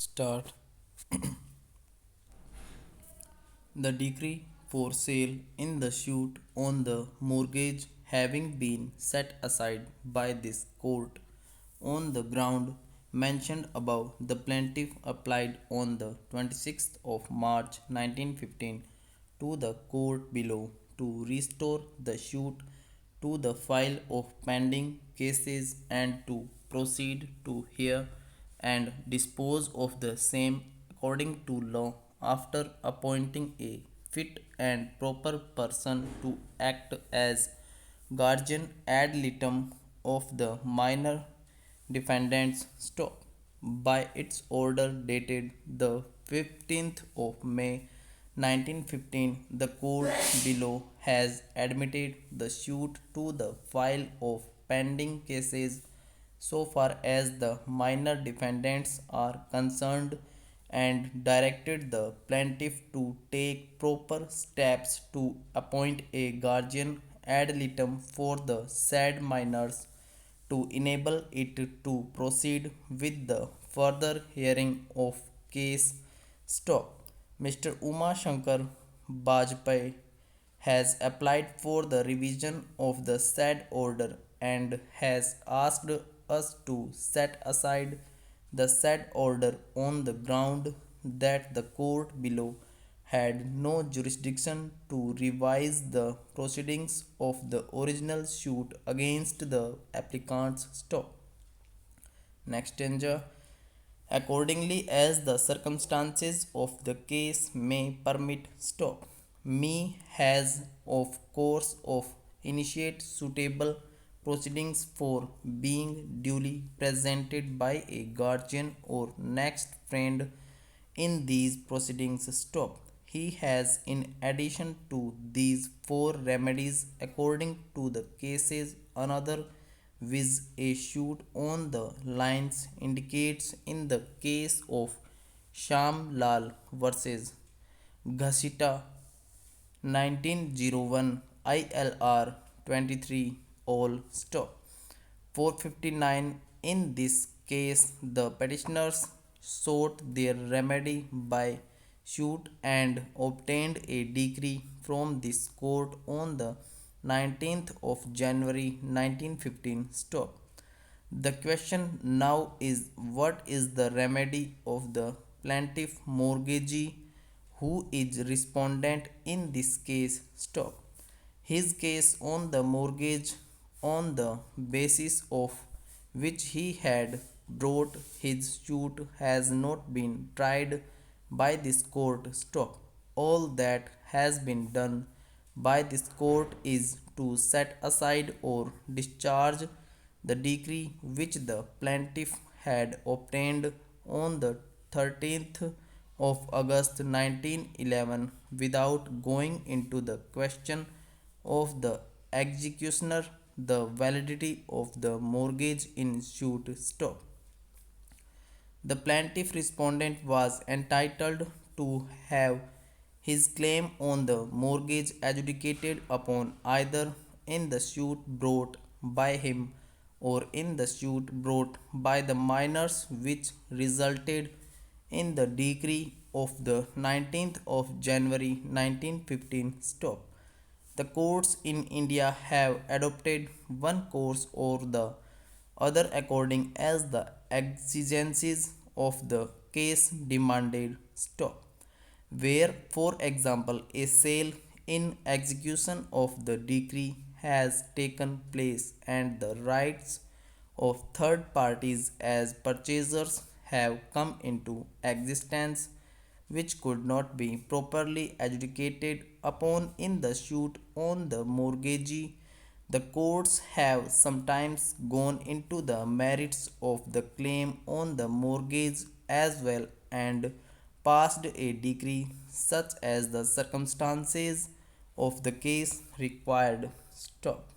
Start. The decree for sale in the suit on the mortgage having been set aside by this court on the ground mentioned above, the plaintiff applied on the 26th of March 1915 to the court below to restore the suit to the file of pending cases and to proceed to hear and dispose of the same according to law after appointing a fit and proper person to act as guardian ad litem of the minor defendants stop by its order dated the 15th of May 1915. The court below has admitted the suit to the file of pending cases so far as the minor defendants are concerned and directed the plaintiff to take proper steps to appoint a guardian ad litem for the said minors to enable it to proceed with the further hearing of case. Stop. Mr. Uma Shankar Bajpai has applied for the revision of the said order and has asked us to set aside the said order on the ground that the court below had no jurisdiction to revise the proceedings of the original suit against the applicants. Stop. Next danger. Accordingly, as the circumstances of the case may permit, stop. Me has of course of initiate suitable proceedings for being duly presented by a guardian or next friend in these proceedings. Stop. He has, in addition to these four remedies, according to the cases, another which a suit on the lines indicates in the case of Sham Lal versus Ghasita 1901 ILR 23 all stop. 459. In this case, the petitioners sought their remedy by suit and obtained a decree from this court on the 19th of January 1915. Stop. The question now is, what is the remedy of the plaintiff mortgagee who is respondent in this case? Stop. His case on the mortgage on the basis of which he had brought his suit has not been tried by this court. Stop. All that has been done by this court is to set aside or discharge the decree which the plaintiff had obtained on the 13th of August 1911 without going into the question of the executioner the validity of the mortgage in suit. Stop. The plaintiff respondent was entitled to have his claim on the mortgage adjudicated upon either in the suit brought by him or in the suit brought by the minors, which resulted in the decree of the 19th of January 1915. Stop. The courts in India have adopted one course or the other according as the exigencies of the case demanded. Stop. Where, for example, a sale in execution of the decree has taken place and the rights of third parties as purchasers have come into existence, which could not be properly adjudicated upon in the suit on the mortgagee. The courts have sometimes gone into the merits of the claim on the mortgage as well and passed a decree such as the circumstances of the case required. Stop.